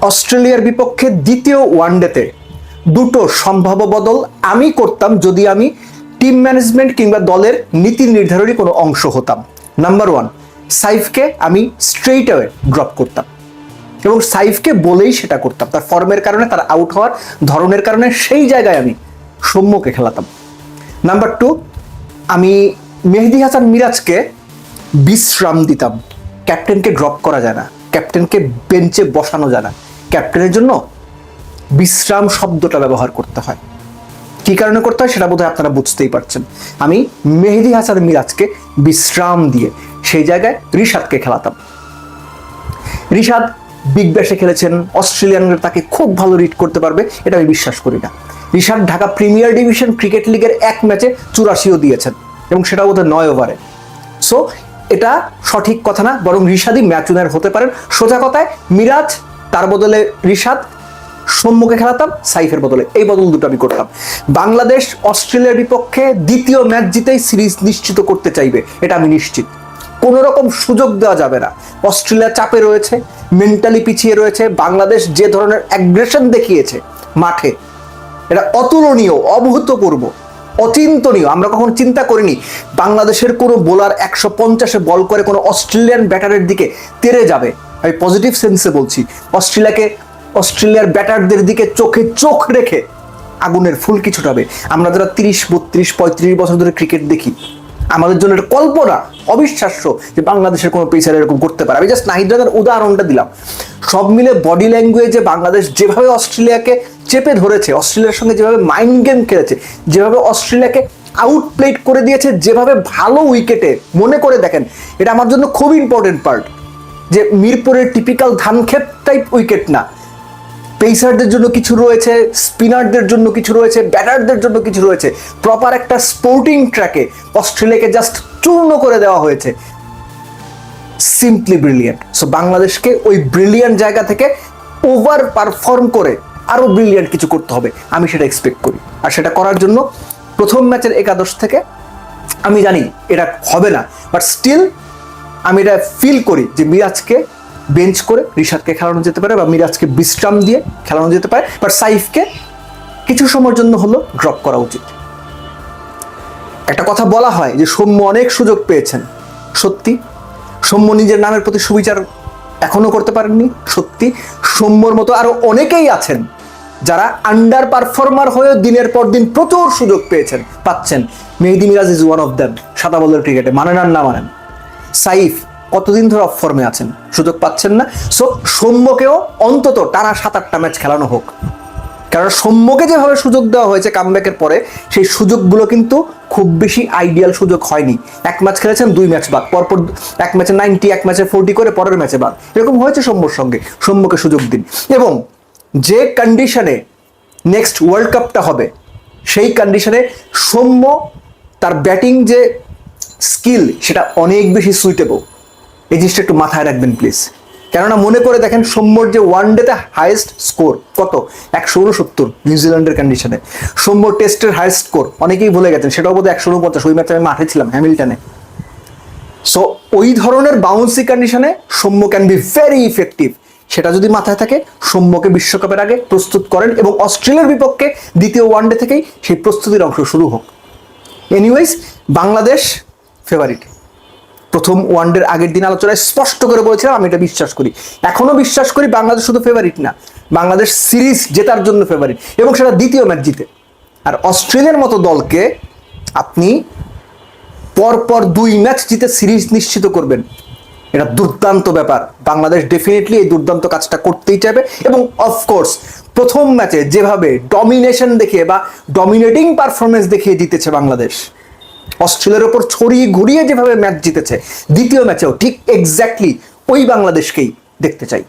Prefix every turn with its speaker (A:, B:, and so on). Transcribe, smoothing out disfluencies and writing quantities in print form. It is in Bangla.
A: অস্ট্রেলিয়ার বিপক্ষে দ্বিতীয় ওয়ানডেতে দুটো সম্ভাব্য বদল আমি করতাম যদি আমি টিম ম্যানেজমেন্ট কিংবা দলের নীতি নির্ধারণী কোনো অংশ হতাম। নাম্বার ওয়ান, সাইফকে আমি স্ট্রেইট অ্যাওয়ে ড্রপ করতাম এবং সাইফকে বলেই সেটা করতাম। তার ফর্মের কারণে, তার আউট হওয়ার ধরনের কারণে সেই জায়গায় আমি সৌম্যকে খেলাতাম। নাম্বার টু, আমি মেহেদী হাসান মিরাজকে বিশ্রাম দিতাম। ক্যাপ্টেনকে ড্রপ করা যায় না, ক্যাপ্টেনকে বেঞ্চে বসানো যায় না। ক্যাপ্টেনের জন্য বিশ্রাম শব্দটা ব্যবহার করতে হয়। কি কারণে করতে হয় সেটা বোধহয় আপনারা বুঝতেই পারছেন। আমি মেহেদী হাসান মিরাজকে বিশ্রাম দিয়ে সেই জায়গায় রিশাদকে খেলাতাম। রিশাদ বিগ ব্যাশে খেলেছেন, অস্ট্রেলিয়ানরা তাকে খুব ভালো রিড করতে পারবে এটা আমি বিশ্বাস করি না। Rishad Dhaka premier division cricket লিগের এক ম্যাচে 84ও দিয়েছেন এবং সেটা বোধহয় 9 ওভারে। সো এটা সঠিক কথা না, বরং রিশাদই ম্যাচ উইনার হতে পারেন। সোজা কথায় মিরাজ, তার বদলে রিশাদ, সৌম্যকে খেলাতাম সাইফের বদলে। এই বদল দুটো আমি করতাম। বাংলাদেশ অস্ট্রেলিয়ার বিপক্ষে দ্বিতীয় ম্যাচ জিতেই সিরিজ নিশ্চিত করতে চাইবে, এটা আমি নিশ্চিত। কোনো রকম সুযোগ দেওয়া যাবে না। অস্ট্রেলিয়া চাপে রয়েছে, মেন্টালি পিছিয়ে রয়েছে। বাংলাদেশ যে ধরনের অ্যাগ্রেশন দেখিয়েছে মাঠে, এটা অতুলনীয়, অভূতপূর্ব, অচিন্তনীয়। আমরা কখন চিন্তা করিনি বাংলাদেশের কোনো বোলার 150-এ বল করে কোনো অস্ট্রেলিয়ান ব্যাটারের দিকে তেড়ে যাবে। আমি পজিটিভ সেন্সে বলছি। অস্ট্রেলিয়ার ব্যাটারদের দিকে চোখে চোখ রেখে আগুনের ফুলকি ছুটাবে। আমরা যারা 30, 32, 35 বছর ধরে ক্রিকেট দেখি, আমাদের জন্য এটা কল্পনা, অবিশ্বাস্য যে বাংলাদেশের কোনো পেসার এরকম করতে পারে। আমি জাস্ট নাহিদ রানার উদাহরণটা দিলাম। সব মিলে বডি ল্যাঙ্গুয়েজে বাংলাদেশ যেভাবে অস্ট্রেলিয়াকে চেপে ধরেছে, অস্ট্রেলিয়ার সঙ্গে যেভাবে মাইন্ড গেম খেলেছে, যেভাবে অস্ট্রেলিয়াকে আউটপ্লেড করে দিয়েছে, যেভাবে ভালো উইকেটে, মনে করে দেখেন, এটা আমার জন্য খুব ইম্পর্টেন্ট পার্ট, যে মিরপুরের টিপিক্যাল ধানক্ষেত টাইপ উইকেট না। পেসারদের জন্য কিছু রয়েছে, স্পিনারদের জন্য কিছু রয়েছে, ব্যাটারদের জন্য কিছু রয়েছে। প্রপার একটা স্পোর্টিং ট্র্যাকে অস্ট্রেলিয়াকে জাস্ট চূর্ণ করে দেওয়া হয়েছে। Simply brilliant. সো বাংলাদেশকে ওই ব্রিলিয়ান্ট জায়গা থেকে ওভার পারফর্ম করে আরো ব্রিলিয়ান্ট কিছু করতে হবে, আমি সেটা এক্সপেক্ট করি। আর সেটা করার জন্য প্রথম ম্যাচের একাদশ থেকে আমি জানি এটা হবে না, বাট স্টিল আমি এটা ফিল করি যে মিরাজকে বেঞ্চ করে রিশাদকে খেলানো যেতে পারে, বা মিরাজকে বিশ্রাম দিয়ে খেলানো যেতে পারে, বাট সাইফকে কিছু সময়ের জন্য হলো ড্রপ করা উচিত। একটা কথা বলা হয় যে সৌম্য অনেক সুযোগ পেয়েছেন, সত্যি। সৌম্য নিজের নামের প্রতি সুবিচার এখনো করতে পারেননি, সত্যি। সৌম্যর মতো আরো অনেকেই আছেন যারা আন্ডার পারফর্মার হয়েও দিনের পর দিন প্রচুর সুযোগ পেয়েছেন, পাচ্ছেন। Mehidy Miraz is one of them. 7 বলের ক্রিকেটে মানেন আর না মানেন, সাইফ কতদিন ধরে অফ ফর্মে আছেন, সুযোগ পাচ্ছেন না। সো সৌম্যকেও অন্তত টানা 7-8টা ম্যাচ খেলানো হোক, কারণ সৌম্যকে যেভাবে সুযোগ দেওয়া হয়েছে কামব্যাকের পরে, সেই সুযোগগুলো কিন্তু খুব বেশি আইডিয়াল সুযোগ হয়নি। এক ম্যাচ খেলেছেন, 2 ম্যাচ বাদ, পরপর এক ম্যাচে 90, এক ম্যাচে 40 করে পরের ম্যাচে বাদ, এরকম হয়েছে সৌম্যর সঙ্গে। সৌম্যকে সুযোগ দিন। এবং যে কন্ডিশনে নেক্সট ওয়ার্ল্ড কাপটা হবে, সেই কন্ডিশনে সৌম্য, তার ব্যাটিং যে স্কিল, সেটা অনেক বেশি সুইটেবল। এই জিনিসটা একটু মাথায় রাখবেন প্লিজ। কেননা মনে করে দেখেন, সৌম্যর যে ওয়ানডেতে হাইয়েস্ট স্কোর কত, 169 নিউজিল্যান্ডের কন্ডিশনে। সৌম্য টেস্টের হাইয়েস্ট স্কোর অনেকেই ভুলে গেছেন, সেটাও বোধ 149। ওই ম্যাচে আমি মাঠে ছিলাম, হ্যামিল্টনে। সো ওই ধরনের বাউন্সি কন্ডিশনে Soumya can be very effective. সেটা যদি মাথায় থাকে, সৌম্যকে বিশ্বকাপের আগে প্রস্তুত করেন এবং অস্ট্রেলিয়ার বিপক্ষে দ্বিতীয় ওয়ানডে থেকেই সেই প্রস্তুতির অংশ শুরু হোক। Anyways, Bangladesh favourite. প্রথম ওয়ানডের আগের দিন আলোচনায় স্পষ্ট করে বলেছিলাম, আমি এটা বিশ্বাস করি, এখনো বিশ্বাস করি। বাংলাদেশ শুধু ফেভারিট না, বাংলাদেশ সিরিজ জেতার জন্য ফেভারিট, এবং সেটা দ্বিতীয় ম্যাচ জিতে। আর অস্ট্রেলিয়ার মতো দলকে আপনি পরপর 2 ম্যাচ জিতে সিরিজ নিশ্চিত করবেন, এটা দুর্দান্ত ব্যাপার। বাংলাদেশ ডেফিনেটলি এই দুর্দান্ত কাজটা করতেই চাইবে। এবং অফকোর্স প্রথম ম্যাচে যেভাবে ডমিনেশন দেখিয়ে বা ডমিনেটিং পারফরমেন্স দেখিয়ে জিতেছে বাংলাদেশ, অস্ট্রেলিয়ার ওপর ছড়িয়ে ঘুরিয়ে যেভাবে ম্যাচ জিতেছে, দ্বিতীয় ম্যাচেও ঠিক এক্স্যাক্টলি ওই বাংলাদেশকেই দেখতে চাই।